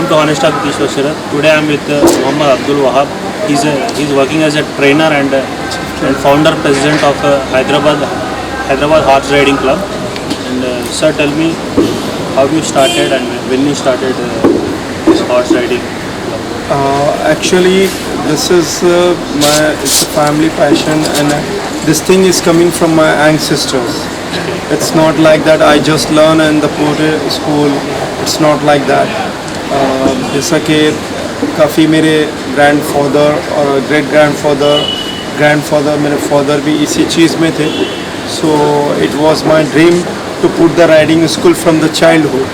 to Honest Talk with Ishwar Sharat. Today I am with Muhammad Abdul Wahab. He's working as a trainer and founder president of Hyderabad Horse Riding Club. And sir, tell me how you started and when you started this horse riding club. Actually, this is it's a family passion, and this thing is coming from my ancestors. It's not like that I just learn in the Pune school. It's not like that. जैसा कि काफ़ी मेरे grandfather और great grandfather मेरे father भी इसी चीज़ में थे. So it was my dream to put the riding school from the childhood.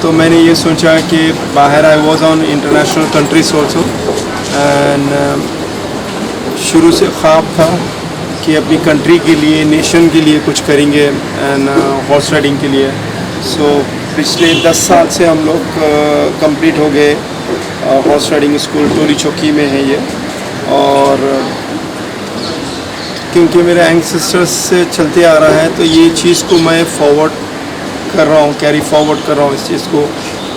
तो मैंने ये सोचा कि बाहर I was on international countries also, and शुरू से ख्वाब था कि अपनी कंट्री के लिए, नेशन के लिए कुछ करेंगे एंड हॉर्स राइडिंग के लिए. सो पिछले 10 साल से हम लोग कंप्लीट हो गए. हॉर्स राइडिंग स्कूल टोली चौकी में है ये, और क्योंकि मेरे एंसेस्टर्स से चलते आ रहा है तो ये चीज़ को मैं फॉरवर्ड कर रहा हूँ, कैरी फॉरवर्ड कर रहा हूँ इस चीज़ को,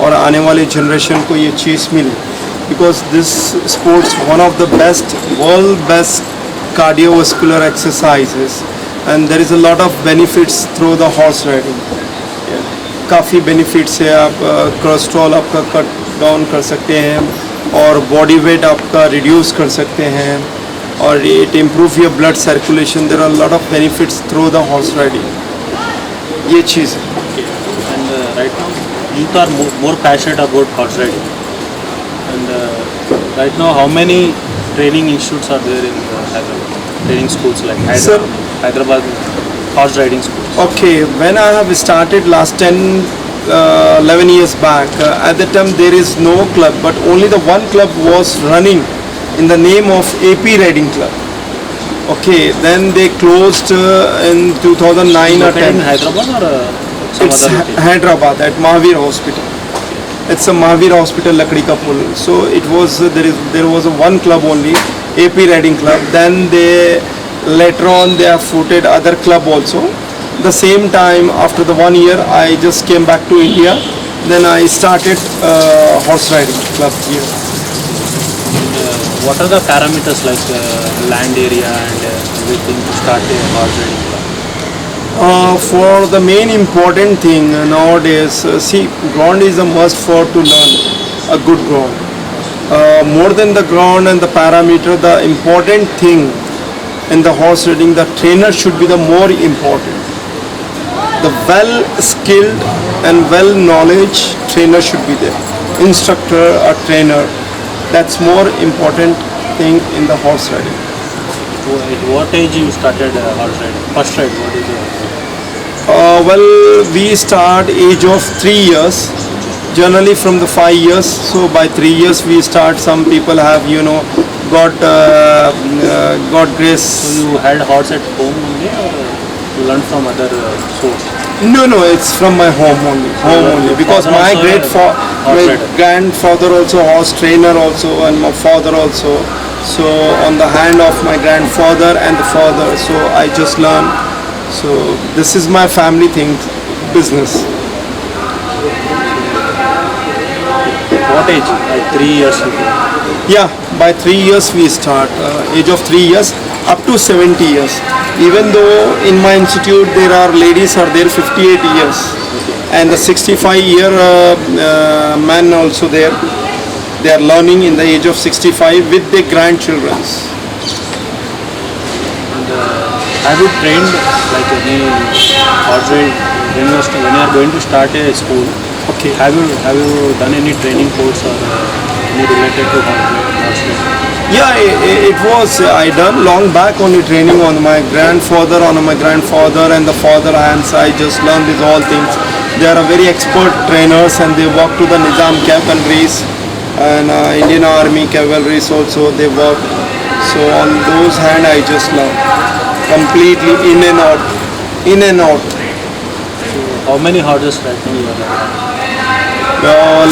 और आने वाले जनरेशन को ये चीज़ मिले. Because this sports one of the best, world best cardiovascular exercises, and there is a lot of benefits through the horse riding. काफ़ी बेनिफिट्स है. आप कोलेस्ट्रॉल आपका कट डाउन कर सकते हैं, और बॉडी वेट आपका रिड्यूस कर सकते हैं, और it improve your blood circulation. There are lot of benefits through the horse riding. ये चीज़ है. And right now you are more passionate about horse riding. And right now how many training institutes are there in Hyderabad? Training schools like Hyderabad horse riding schools. Okay, when I have started last 11 years back, at that time there is no club, but only the one club was running in the name of AP Riding Club. Okay, then they closed in 2009 or 10. In Hyderabad or some It's other location? Hyderabad at Mahavir Hospital. It's a Mahavir Hospital, Lakdi Ka Pul. So it was there was a one club only, AP Riding Club. Then they later on they have footed other club also. The same time, after the 1 year, I just came back to India. Then I started horse riding club here. What are the parameters like land area and everything to start a horse riding club? For the main important thing nowadays, see, ground is a must for to learn a good ground. More than the ground and the parameter, the important thing in the horse riding, the trainer should be the more important. The well skilled and well knowledge trainer should be there. Instructor or trainer, that's more important thing in the horse riding. At what age you started horse riding? First ride, what is your? Well, we start age of 3 years, generally from the 5 years. So by 3 years we start. Some people have, got grace. So you had horse at home only or you learned from other source? No, it's from my home only. Because my grandfather also horse trainer also, and my father also. So on the hand of my grandfather and the father, so I just learned. So this is my family thing, business. What age? Like 3 years ago. Yeah, by 3 years we start. Age of 3 years up to 70 years. Even though in my institute there are ladies are there 58 years, and the 65-year men also there. They are learning in the age of 65 with their grandchildren. Have you trained like any horse ride when you are going to start a school? Okay. Have you done any training course or any related to horse ride? Yeah, it was. I done long back only training on my grandfather, and the father hands. I just learned these all things. They are a very expert trainers, and they work to the Nizam cavalries and Indian Army cavalries also. They work. So on those hand, I just learned completely in and out. So how many horses right now you are?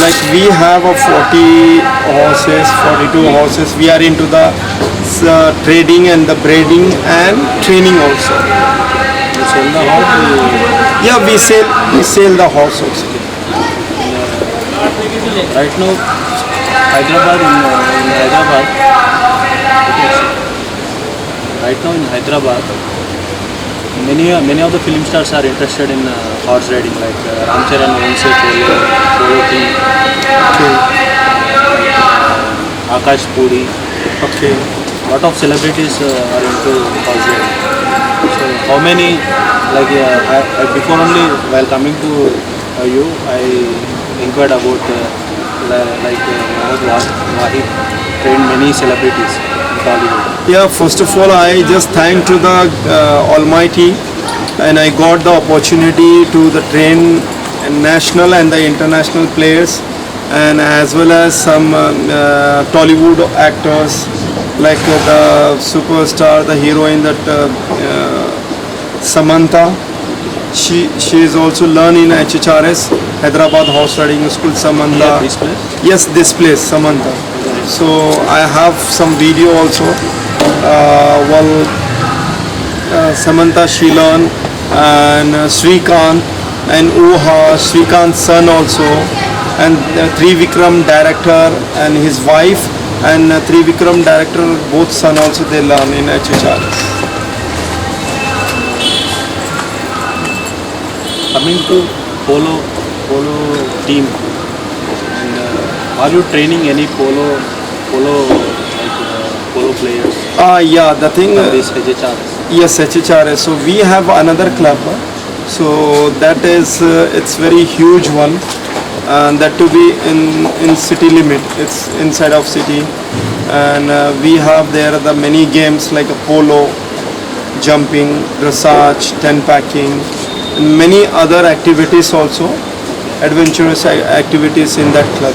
Like we have a 42 horses. We are into the trading and the breeding and training also. You sell the horse? Yeah, we sell the horse also. Right now, Hyderabad in Hyderabad. Right now in Hyderabad, many of the film stars are interested in horse riding, like Ram Charan owns a polo team, Okay. Akash Puri. Okay. Lot of celebrities are into horse riding. So how many, like before only while coming to you, I inquired about Mohammed Wahid trained many celebrities in Tollywood. Yeah, first of all, I just thank to the Almighty, and I got the opportunity to the train national and the international players, and as well as some Tollywood actors like the superstar, the heroine that Samantha. She is also learning in HHRS, Hyderabad Horse Riding School. Samantha. This place? Yes, this place, Samantha. So I have some video also. Samantha Shilon and Srikant and Uha, Srikant's son also, and Trivikram director and his wife, and Trivikram director both son also they learn in HHRS. Coming to polo team, and are you training any polo players Yeah, the thing. from this HHRS? Yes, HHRS. So we have another club. So that is it's very huge one, and that to be in city limit. It's inside of city, and we have there the many games like a polo, jumping, dressage, tent packing, and many other activities also, adventurous activities in that club.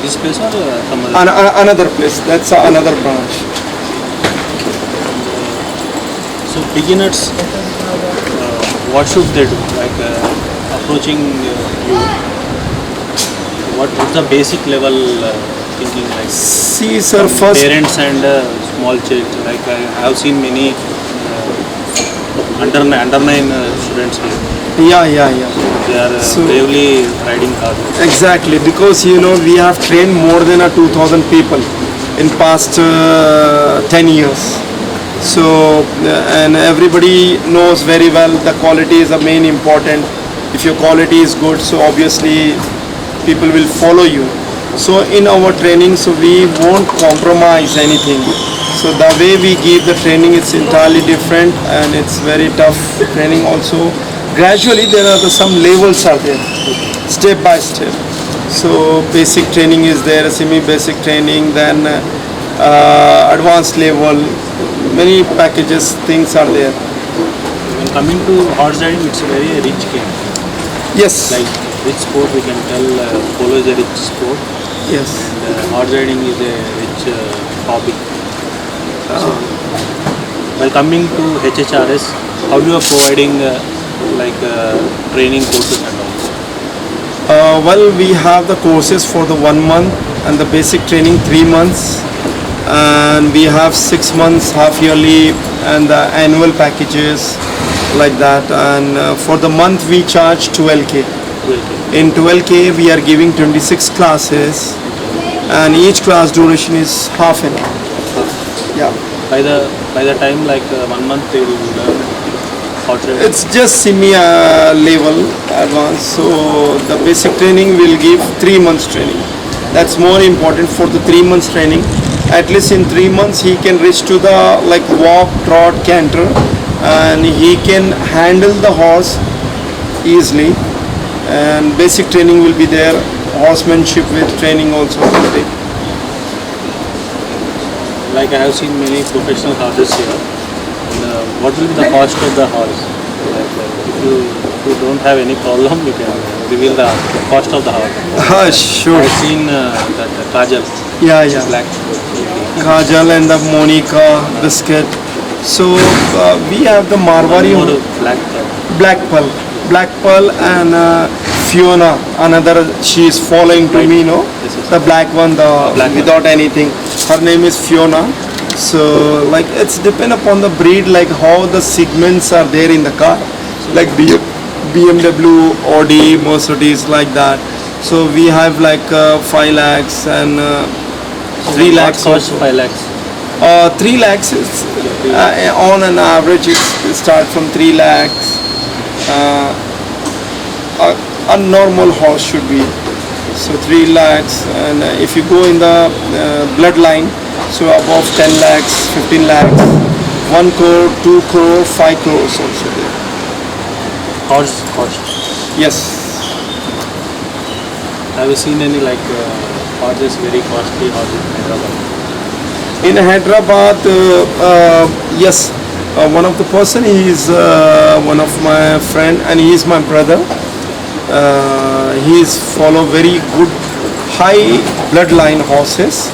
This place or some other? Another place. That's another branch. So beginners, what should they do? Like approaching you, what's the basic level thinking like? See, sir, first. Parents and small child. Like I have seen many under 9 students here. Yeah. They are So- bravely riding cars. Exactly, because we have trained more than 2,000 people in past 10 years. So and everybody knows very well the quality is the main important. If your quality is good, so obviously people will follow you. So in our training, so we won't compromise anything. So the way we give the training, it's entirely different, and it's very tough training also. Gradually there are some levels are there, step by step. So basic training is there, semi-basic training, then advanced level, many packages, things are there. When coming to horse riding, it's a very rich game. Yes, Like rich sport, we can tell polo is a rich sport, yes. and horse riding is a rich hobby. So, while coming to HHRS, how you are providing training courses and all? Well, we have the courses for the 1 month and the basic training 3 months, and we have 6 months, half yearly, and the annual packages like that. And for the month we charge 12K. In 12K we are giving 26 classes, and each class duration is half an hour. Yeah. By the time 1 month they will learn horse riding. It's just semi level advanced. So the basic training will give 3 months training. That's more important for the 3 months training. At least in 3 months he can reach to the walk, trot, canter, and he can handle the horse easily. And basic training will be there. Horsemanship with training also. Like I have seen many professional horses here. And, what will be the cost of the horse? If you don't have any problem, you can reveal the cost of the horse. Sure. I've seen that Kajal, Yeah. black. Kajal and the Monica biscuit. So we have the Marwari. One more black. Black Pearl and Fiona, another, she is following to Right. me, no? Yes, yes. The black one, Black one. without anything. Her name is Fiona. So it's depend upon the breed, how the segments are there in the car, like BMW, Audi, Mercedes, like that. So we have like 5 lakhs and 3 What lakhs. cost Also. 5 lakhs? 3 lakhs is on an average it start from 3 lakhs. A normal horse should be so 3 lakhs, and if you go in the bloodline, so above 10 lakhs, 15 lakhs, 1 crore, 2 crore, 5 crores also there. Horse cost. Yes. Have you seen any like horses, very costly horses in Hyderabad? In Hyderabad, yes, one of the person, he is one of my friend and he is my brother. He is follow very good high bloodline horses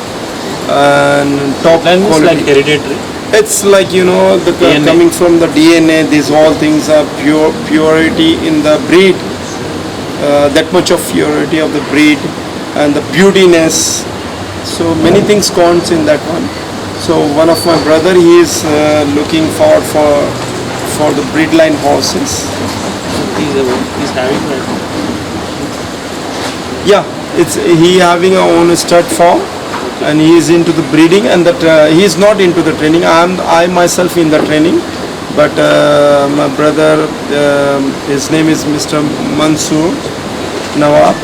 and top Then it's quality. like hereditary. It's like, you know, the DNA. coming from the DNA. These all things are purity in the breed. That much of purity of the breed and the beautiness. So many things counts in that one. So one of my brother, he is looking forward for the breedline horses. He's having like Yeah, it's he having a own stud farm, and he is into the breeding, and that he is not into the training. I myself in the training, but my brother, his name is Mr. Mansoor Nawab,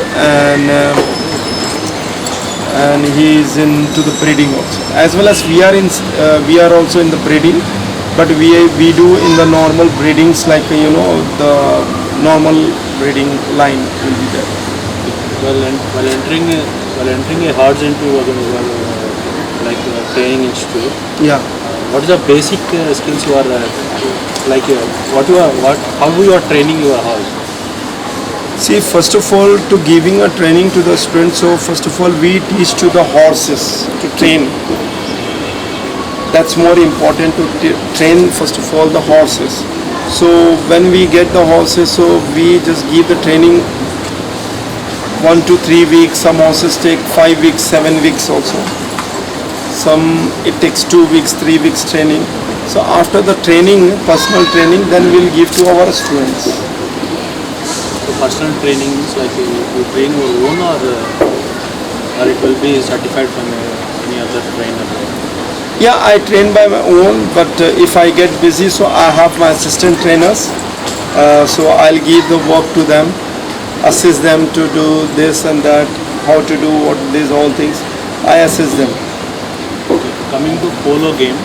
and he is into the breeding also. As well as we are also in the breeding, but we do in the normal breedings, like, you know, the normal breeding line will be there. while entering a horse into training institute. Yeah. What is the basic skills you are how you are training your horse? See, first of all, to giving a training to the students, so first of all, we teach to the horses to train. That's more important, to train first of all the horses. So when we get the horses, so we just give the training 1 to 3 weeks. Some horses take 5 weeks, 7 weeks also. Some it takes 2 weeks, 3 weeks training. So after the training, personal training, then we'll give to our students. So personal training is like you train your own, or it will be certified from any other trainer. Yeah, I train by my own, but if I get busy, so I have my assistant trainers. So I'll give the work to them, assist them to do this and that, how to do what these all things. I assist them. Okay. Coming to polo game,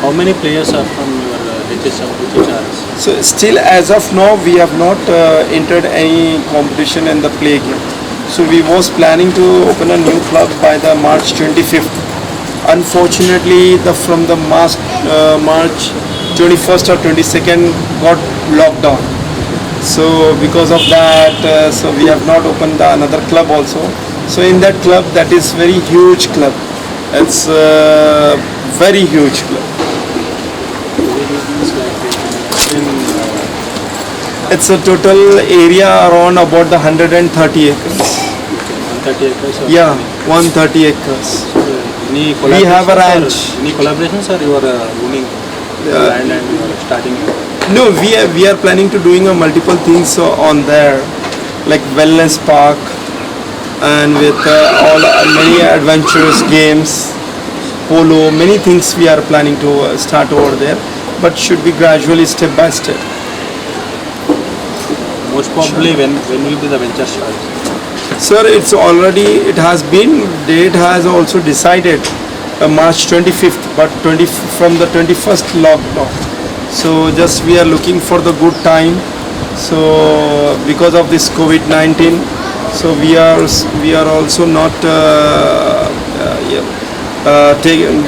how many players are from your HHRS? So still as of now, we have not entered any competition in the play game. So we was planning to open a new club by the March 25th. Unfortunately, from the March 21st or 22nd got locked down. So because of that, so we have not opened another club also. So in that club, that is very huge club. It's a very huge club. It's a total area around about the 130 acres. 130 acres? Or Yeah, 130 acres. Any We have a collaborations ranch. Any collaborations, or you are owning land and you are starting? No, we are planning to doing multiple things on there, like wellness park, and with all many adventurous games, polo, many things we are planning to start over there, but should be gradually step by step. Most probably when will be the venture start? Sir, it has been, date has also decided March 25th, but from the 21st lockdown. So just we are looking for the good time. So because of this COVID-19, so we are also not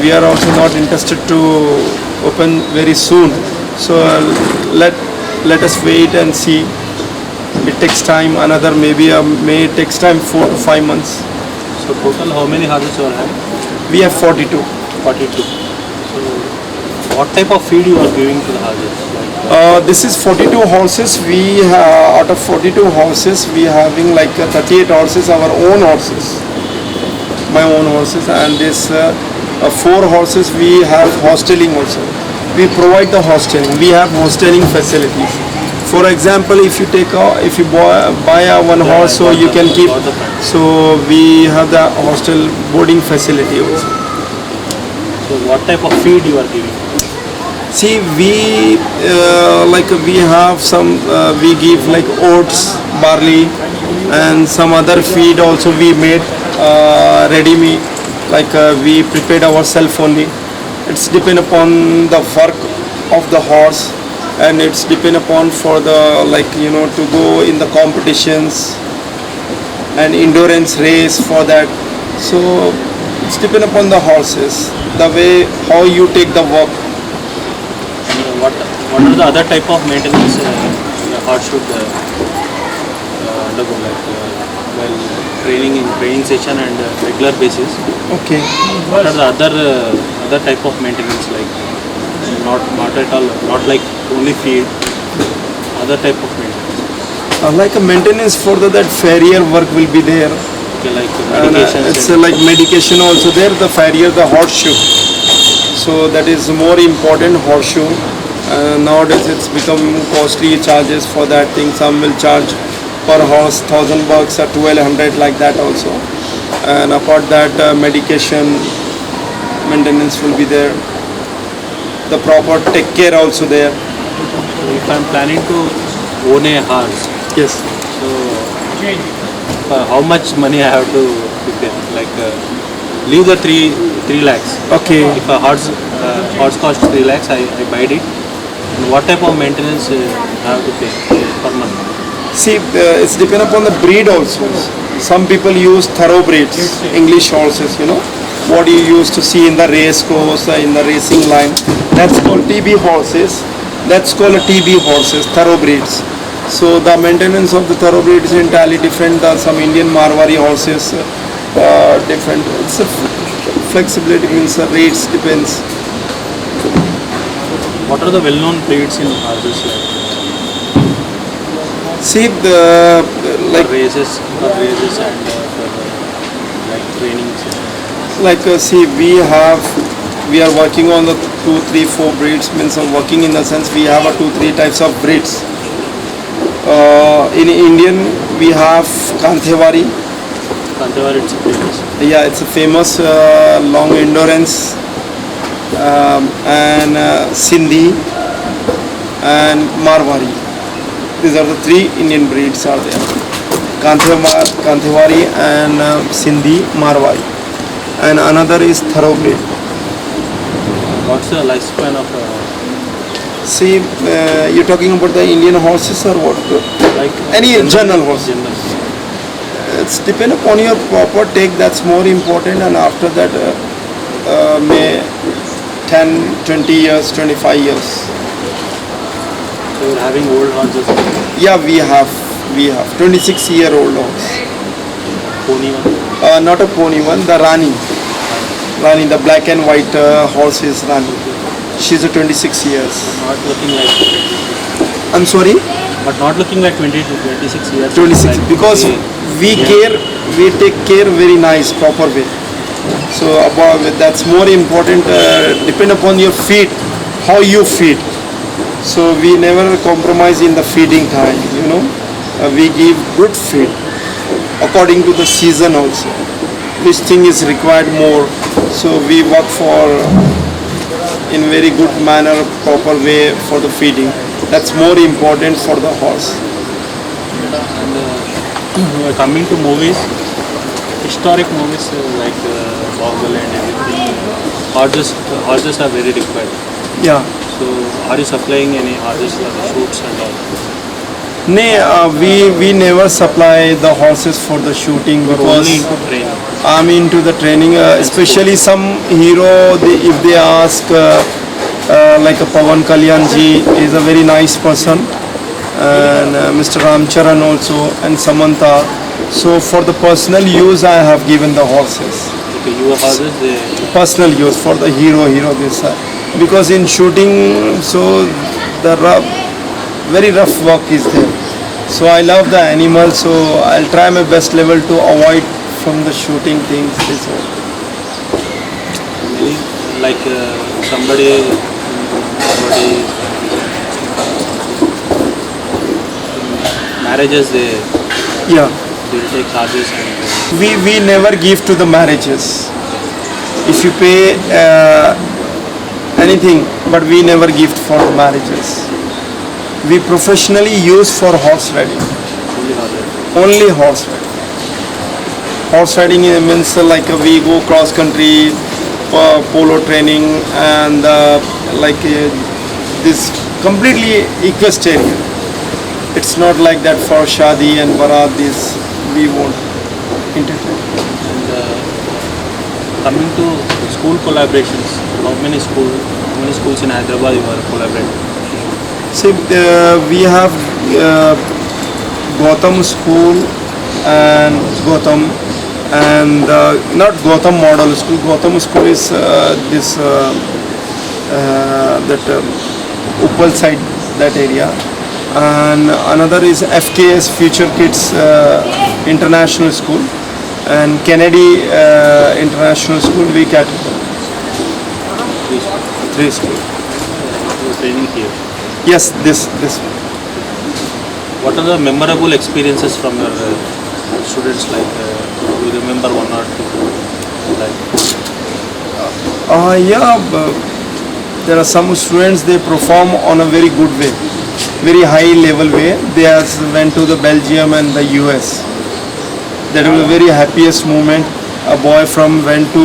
we are also not interested to open very soon. So let us wait and see. It takes time. Another maybe may takes time 4 to 5 months. So total how many horses you are having? We have 42. 42. So what type of feed you are giving to the horses? This is 42 horses. We out of 42 horses, we having like 38 horses, our own horses, my own horses, and this 4 horses we have hosteling also. We provide the hosteling. We have hosteling facilities For example, if you if you buy a one Yeah, horse, I so got you the- can keep. got the point. So we have the hostel boarding facility also. So what type of feed you are giving? See, we we have some. We give like oats, barley, and some other feed also we made ready meat. We prepared ourselves only. It's depend upon the work of the horse, and it's depend upon for the to go in the competitions and endurance race for that. So it's depend upon the horses, the way how you take the work. And what are the other type of maintenance the horse should undergo, like while training in training session and regular basis? Okay. What are the other type of maintenance, like not at all, not like only feed, other type of maintenance? Like a maintenance for that farrier work will be there. Okay, like And medications. it's and- like medication also there. The farrier, the horseshoe. So that is more important horseshoe. Nowadays it's become costly charges for that thing. Some will charge per horse $1,000 or 1,200 like that also. And apart that medication maintenance will be there. The proper take care also there. If I'm planning to own a horse, Yes. so how much money I have to prepare? Like leave the 3 lakhs. Okay. If a horse costs 3 lakhs, I buy it. And what type of maintenance I have to pay per month? See, it's depend upon the breed also. Some people use thoroughbreds, English horses, what you used to see in the race course, in the racing line. That's called TB horses. That's called a TB horses, thoroughbreds. So the maintenance of the thoroughbred is entirely different. Some Indian Marwari horses, different. It's a flexibility means the rates depends. What are the well-known breeds in horses, See the like races and for like training sessions? see we are working on the 2, 3, 4 breeds. Means working in the sense we have a 2, 3 types of breeds. In Indian we have Kanthewari. Kanthewar, it's famous. Yeah, it's a famous long endurance, and Sindhi and Marwari. These are the 3 Indian breeds are there. Kanthewari and Sindhi, Marwari. And another is thoroughbred. What's the lifespan of See, you're talking about the Indian horses or what? like Any general horse. General. It's depend upon your proper take. That's more important. And after that, may 10, 20 years, 25 years. So you're having old horses, Yeah, we have 26-year-old horse. pony one. Not a pony one, the Rani, the black and white horse is Rani. She's a 26 years. Not looking like, I'm sorry, but not looking like 20 to 26 years. 26 Like because we take care very nice, proper way. So that's more important. Depend upon your feed, how you feed. So we never compromise in the feeding time. We give good feed according to the season also. Which thing is required more. So we work for in very good manner, proper way for the feeding. That's more important for the horse. And coming to movies, historic movies like Bahubali and everything, horses are very required. Yeah. So are you supplying any horses for the shoots and all? We never supply the horses for the shooting Only because into training. I'm into the training, especially some hero. If they ask, like a Pawan Kalyan ji is a very nice person, and Mr. Ramcharan also, and Samantha. So for the personal use, I have given the horses. Okay, your horses, they, Personal use for the hero this. Because in shooting, so the very rough work is there. So I love the animals, so I'll try my best level to avoid from the shooting things. This all. many, like somebody marriages they Yeah. will take charges and We never give to the marriages. If you pay anything, but we never gift for the marriages. We professionally use for horse riding. only holiday. Only horse riding. Horse riding means like we go cross country, polo training, and this completely equestrian. It's not like that for shadi and barat. This we won't entertain. And coming to school collaborations, how many schools in Hyderabad you are collaborating? See, we have Gotham School and Gotham, and not Gotham Model School. Gotham School is this that Uppal side, that area, and another is FKS Future Kids International School, and Kennedy International School. We got three schools. You are training here. Yes, this. What are the memorable experiences from your students? Like, you remember one or two? Like, There are some students, they perform on a very good way, very high level way. They went to the Belgium and the US. That was a very happiest moment. A boy went to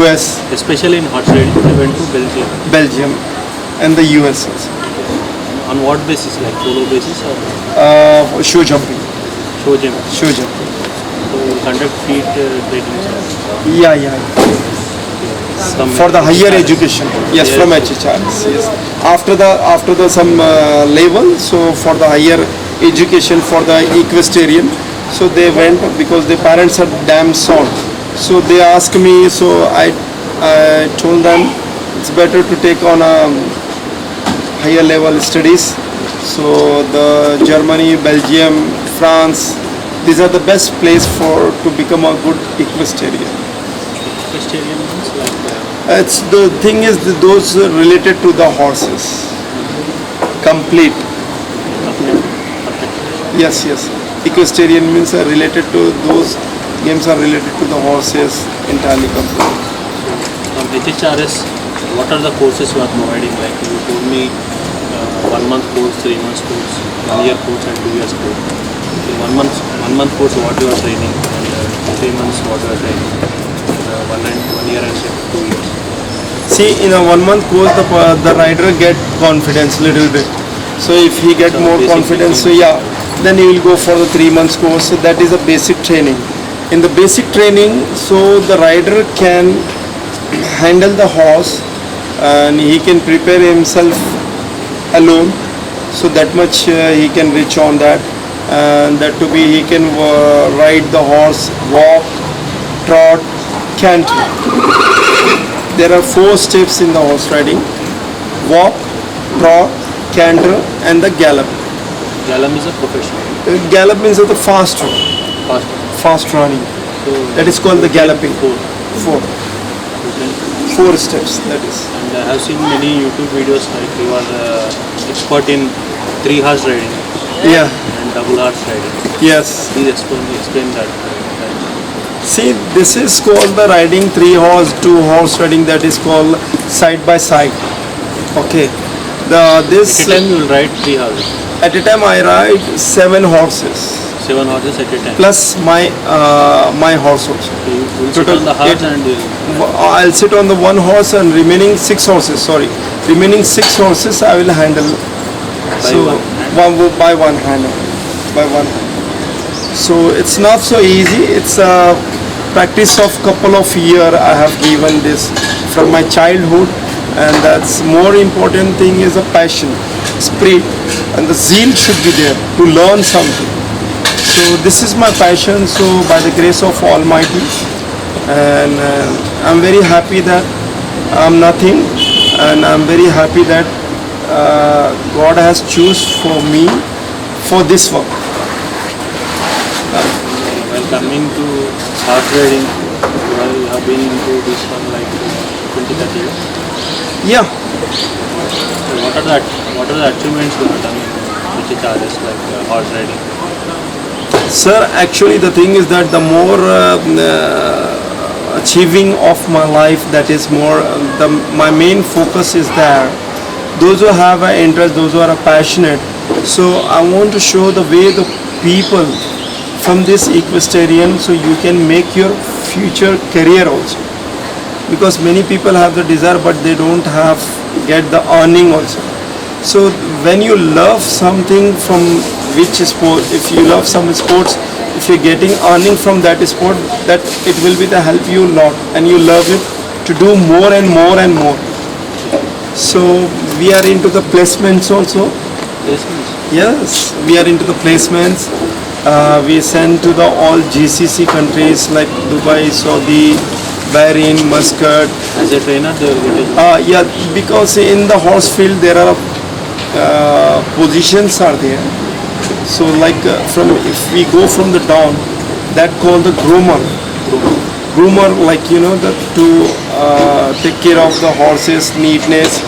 US, especially in horse riding, they went to Belgium, and the US also. on what basis? Like solo basis or Show jumping. show gym? Show jumping. So you conduct feet trainings Yeah. from For the higher HRS. education. Yes, Yes. from HHRS. Yes. After the some level, so for the higher education for the equestrian, so they went because the parents are damn sound. So they asked me, so I told them it's better to take on a higher level studies. So the Germany, Belgium, France, these are the best place for to become a good equestrian. Equestrian means like It's the thing is those related to the horses. Complete. Yes. Equestrian means are related to those games are related to the horses entirely complete. from HHRS, what are the courses you are providing? Like you told me 1 month course, 3 months course, 1 year course and 2 years course. In 1 month course what you are training and 3 months what you are training. 1 year and 2 years. See, in a 1 month course, the rider get confidence little bit. So if he get Some more basic confidence, so training. yeah, then he will go for the 3 months course. So that is a basic training. In the basic training, so the rider can handle the horse and he can prepare himself alone. So that much he can reach on that, and that to be he can ride the horse, walk, trot, canter. There are 4 steps in the horse riding: walk, trot, canter, and the gallop. Galam is a professional. Gallop means the fast Fast. running. So That is called the galloping. Four. 4 Okay. 4 steps. That is. And I have seen many YouTube videos like you are expert in 3 horse riding Yeah. and double horse riding. Yes. Please explain that. See, this is called the riding 3 horse, 2 horse riding. That is called side by side. Okay. This At a time you will ride 3 horses. at a time I ride 7 horses 7 horses at a time. plus my horse also. So you will sit Total on the horse 8. and I'll sit on the 1 horse and remaining 6 horses. Remaining 6 horses I will handle. By one hand. So it's not so easy. It's a practice of couple of years I have given this from my childhood, and that's more important thing is a passion, spirit, and the zeal should be there to learn something. So this is my passion. So by the grace of Almighty, and I'm very happy that I'm nothing, and I'm very happy that God has choose for me for this work. while coming to horse riding, you have been into this one like 20-30 years. Yeah. So what are the achievements you have done? Which monthly charges like horse riding? Sir, actually the thing is that the more achieving of my life, that is more my main focus is there. Those who have an interest, those who are passionate, so I want to show the way the people from this equestrian, so you can make your future career also, because many people have the desire but they don't have get the earning also. So when you love something from which sport, if you love some sports, if you're getting earning from that sport, that it will be the help you a lot, and you love it to do more and more and more. So we are into the placements also. Placements. Yes, we are into the placements. We send to the all GCC countries like Dubai, Saudi, Bahrain, Muscat. As a trainer, they will get it. Yeah, because in the horse field there are positions are there. So like from if we go from the down, that called the groomer. Groomer, like you know, that to take care of the horses, neatness,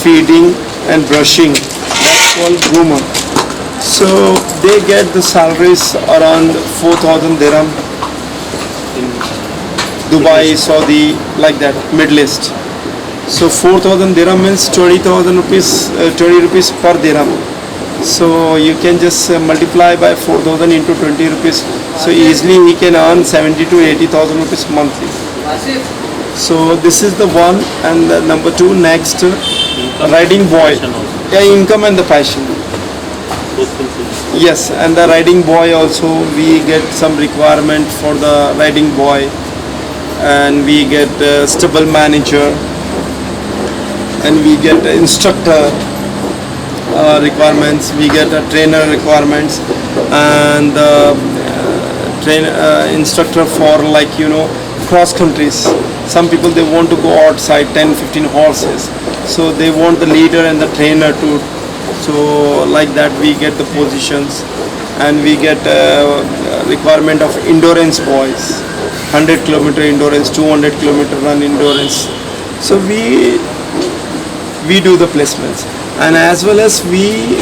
feeding and brushing. That's called groomer. So they get the salaries around 4,000 dirham. In Dubai, Saudi, like that, Middle East. So 4,000 dirham means 20,000 rupees, 20 rupees per dirham. So you can just multiply by 4,000 into 20 rupees. So easily he can earn 70 to 80,000 rupees monthly. So this is the one, and the number two next, income riding boy. passion also. Yeah, income and the passion. Both fulfilled. Yes, and the riding boy also, we get some requirement for the riding boy, and we get stable manager, and we get instructor requirements, we get a trainer requirements, and instructor for, like you know, cross countries. Some people they want to go outside 10-15 horses, so they want the leader and the trainer to. So like that we get the positions, and we get requirement of endurance boys, 100 kilometer endurance, 200 kilometer run endurance. So we do the placements, and as well as we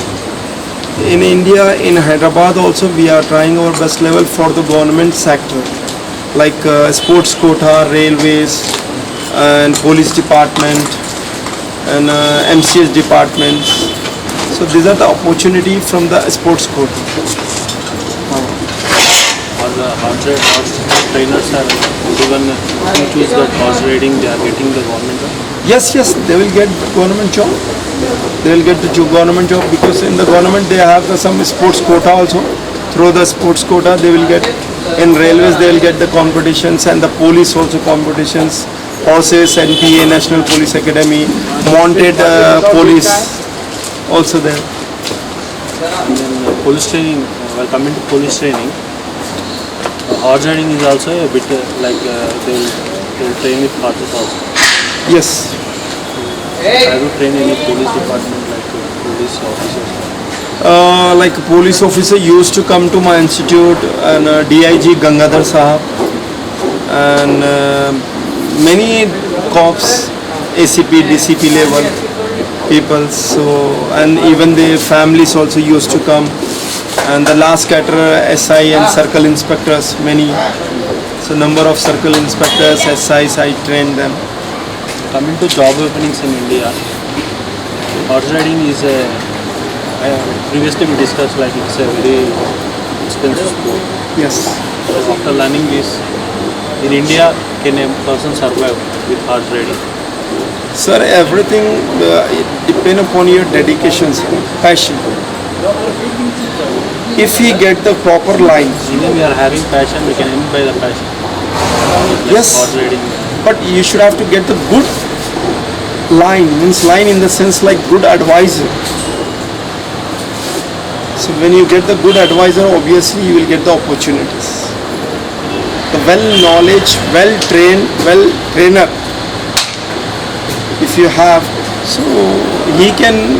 in India, in Hyderabad also, we are trying our best level for the government sector, like sports quota, railways, and police department, and MCS departments. So these are the opportunity from the sports quota. Or the horse trainers are even who choose that horse riding, they are getting the government job. Yes, they will get government job. They will get the government job, because in the government they have some sports quota also. Through the sports quota they will get, in railways they will get the competitions, and the police also competitions, horses, NPA, National Police Academy, mounted police also there. And then police training, while coming to police training, horse riding is also a bit like they will train with horses also. Yes. Have you trained any police department like police officers? Like a police officer used to come to my institute, and DIG Gangadhar Sahab, and many cops, ACP, DCP level people. So, and even the families also used to come, and the last caterer SI and circle inspectors, many. So number of circle inspectors, SIs, I trained them. Coming to job openings in India, horse riding is previously we discussed like it's a very expensive sport. Yes. So after learning this, in India, can a person survive with horse riding? Sir, everything depends upon your dedication, sir, passion. If he get the proper line, Even we are having passion, we can end by the passion. Like Yes. horse riding. but you should have to get the good line, means line in the sense like good advisor. So when you get the good advisor, obviously you will get the opportunities. The well knowledge, well trained, well trainer, if you have, so he can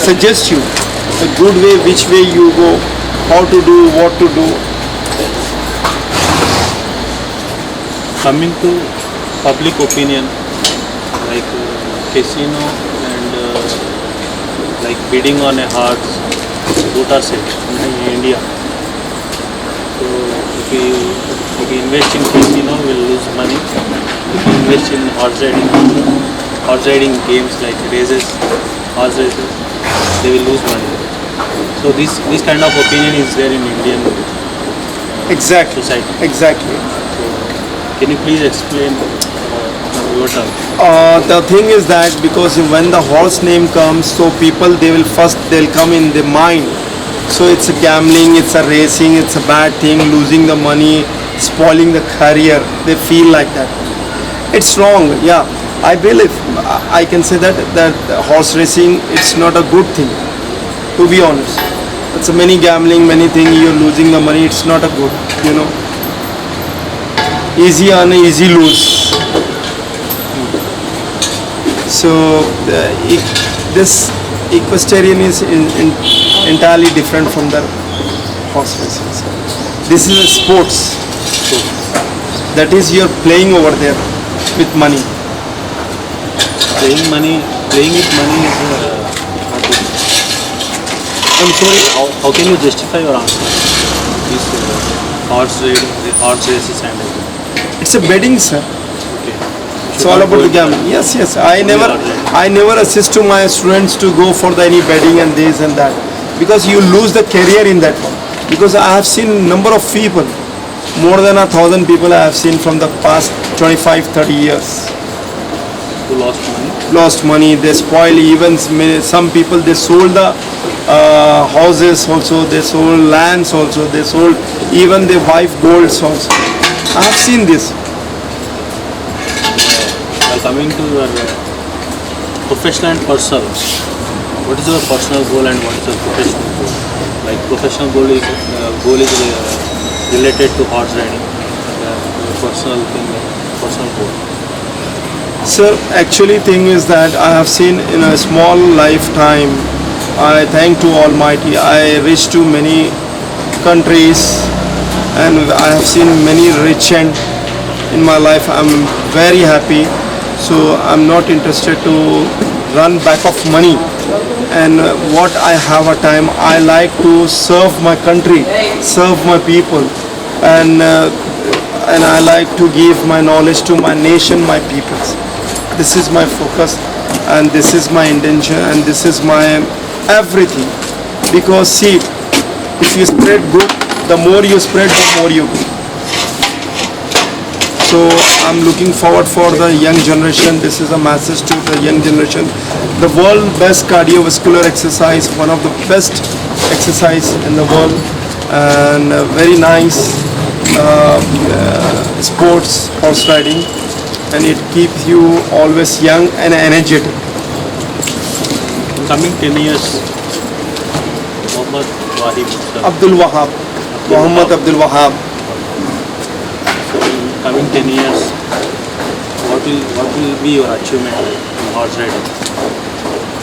suggest you the good way, which way you go, how to do, what to do. Coming to public opinion, like casino and like bidding on a horse, both are safe in India. So if we invest in casino, we'll lose money. If we invest in horse riding games like races, horse races, they will lose money. So this kind of opinion is there in Indian Exactly. society. Exactly. Can you please explain your term? The thing is that because when the horse name comes, so people they'll come in their mind. So it's a gambling, it's a racing, it's a bad thing, losing the money, spoiling the career. They feel like that. It's wrong. Yeah, I believe I can say that horse racing it's not a good thing. To be honest, it's a many gambling, many thing. You're losing the money. It's not a good. Easy earn, easy lose. So this equestrian is entirely different from the horse racing. This is a sports. That is you're playing over there with money. Playing with money is not good. I'm sorry. How can you justify your answer? This horse riding, the horse races and everything. It's a betting, sir. Okay. It's all about the gambling. Yes, yes. I never assist to my students to go for any betting and this and that because you lose the career in that one. Because I have seen number of people, more than 1,000 people I have seen from the past 25, 30 years. Who lost money? Lost money. They spoil even some people. They sold the houses also. They sold lands also. They sold even their wife golds also. I have seen this. Coming to your professional and personal, what is your personal goal and what is your professional goal? Like professional goal is related to horse riding. Your personal thing, personal goal. Sir, actually thing is that I have seen in a small lifetime, I thank to Almighty, I reached to many countries and I have seen many rich and in my life I'm very happy. So I'm not interested to run back of money and what I have a time I like to serve my country, serve my people and I like to give my knowledge to my nation, my peoples. This is my focus and this is my intention and this is my everything. Because see, if you spread good, the more you spread, the more you go. So I'm looking forward for the young generation. This is a message to the young generation. The world best cardiovascular exercise, one of the best exercise in the world and very nice sports, horse riding, and it keeps you always young and energetic. In coming 10 years, Muhammad Wahib, sir. Abdul Wahab, Muhammad Abdul Wahab. Coming 10 years, what will be your achievement in horse riding?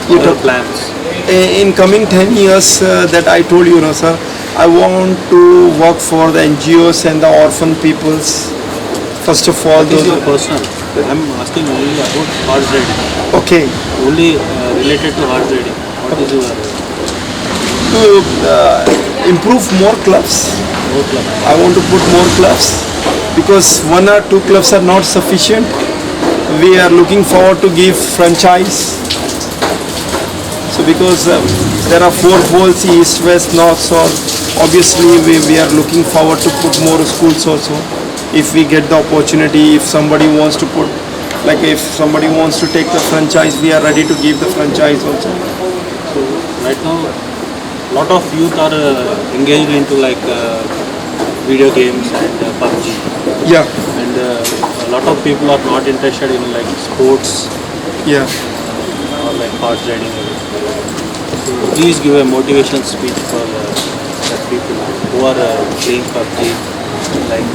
What are your plans? In coming 10 years that I told you, no, sir, I want to work for the NGOs and the orphan peoples. First of all, What is your personal? I'm asking only about horse riding. okay, Only related to horse riding. What is your to improve more clubs. more club? I want to put more clubs because one or two clubs are not sufficient. We are looking forward to give franchise. So because there are 4 poles, east, west, north, south, obviously we are looking forward to put more schools also. If we get the opportunity, if somebody wants to put, like if somebody wants to take the franchise, we are ready to give the franchise also. So right now, lot of youth are engaged into like video games and PUBG. Yeah, And a lot of people are not interested in like sports yeah. or like horse riding. So please give a motivation speech for the people who are playing PUBG, like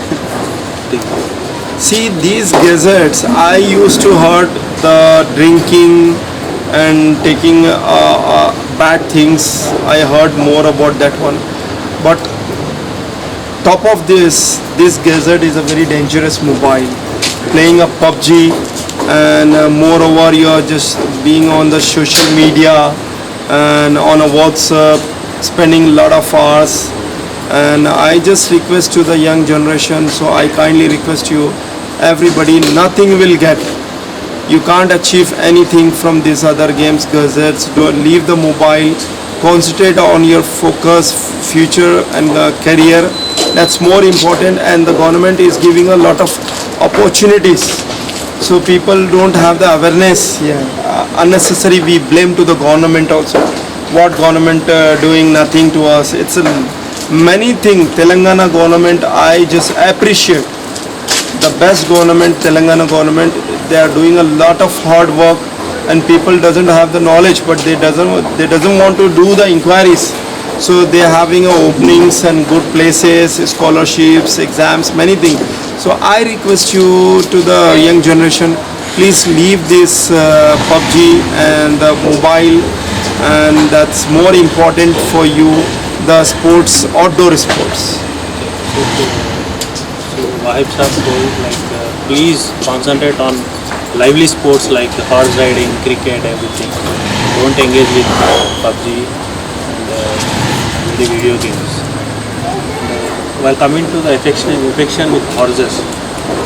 things. See, these gazettes, I used to heard the drinking and taking bad things. I heard more about that one. But top of this gazette is a very dangerous mobile. Playing a PUBG and moreover you are just being on the social media and on a WhatsApp, spending a lot of hours. And I just request to the young generation, so I kindly request you, everybody, nothing will get. You can't achieve anything from these other games, gadgets. Don't leave the mobile. Concentrate on your focus, future and career. That's more important. And the government is giving a lot of opportunities. So people don't have the awareness. Yeah. Unnecessary we blame to the government also. What government doing nothing to us? It's many things. Telangana government, I just appreciate. The best government, Telangana government, they are doing a lot of hard work, and people doesn't have the knowledge, but they doesn't want to do the inquiries. So they are having openings and good places, scholarships, exams, many things. So I request you to the young generation, please leave this PUBG and the mobile, and that's more important for you, the sports, outdoor sports. So Wahib Sahab told please concentrate on lively sports like horse riding, cricket, everything. Don't engage with PUBG and the video games. While coming to the affection with horses,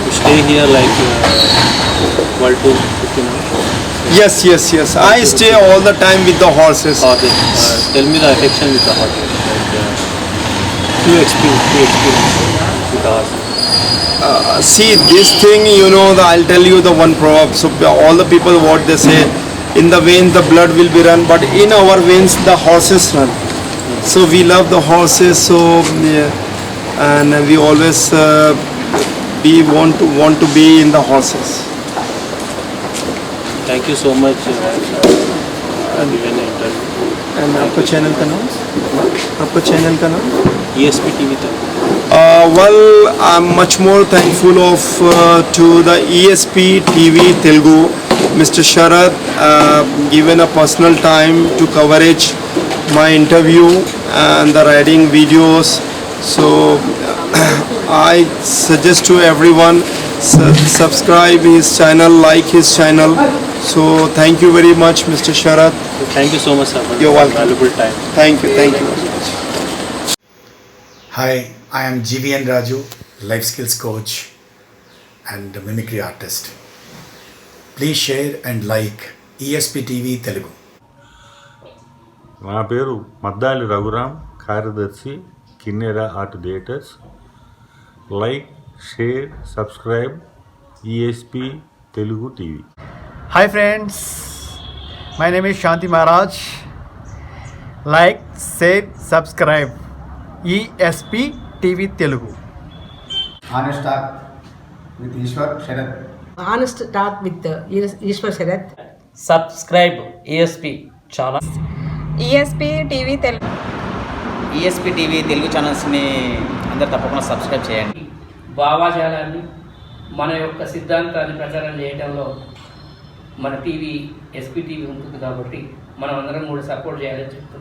you stay here like 12 to 15 hours. Yes. I stay all the time with the horses. Tell me the affection with the horses. Two experience with the horses. See this thing, I'll tell you the one proverb. So all the people what they say, in the veins the blood will be run, but in our veins the horses run. So we love the horses. So yeah, and we always want to be in the horses. Thank you so much for giving the interview. And आपका channel का नाम? ESP TV तक. Well, I'm much more thankful to the ESP TV Telugu, Mr. Sharad, given a personal time to coverage my interview and the riding videos. So I suggest to everyone subscribe his channel, like his channel. So thank you very much, Mr. Sharad. Thank you so much, sir, for You're welcome. valuable time. Thank you very much. Hi, I am GVN Raju, life skills coach and mimicry artist. Please share and like ESP TV Telugu. నా పేరు మద్దాలి రఘురామ్, కార్యదర్శి కిన్నెర art theatres. Like, share, subscribe ESP Telugu TV. Hi friends, my name is Shanti Maharaj. Like, share, subscribe ESP TV Telugu. Honest Talk with Ishwar Sharath. Honest Talk with Ishwar Sharath. Subscribe ESP channel. ESP TV Telugu. ESP TV Telugu ఛానల్స్ని అందరు తప్పకుండా subscribe చేయండి. భావాజాలాన్ని మన యొక్క సిద్ధాంతాన్ని ప్రచారం చేయడంలో మన టీవీ SP TV ఉంటుంది కాబట్టి మనం అందరం కూడా సపోర్ట్ చేయాలని చెప్తున్నాం.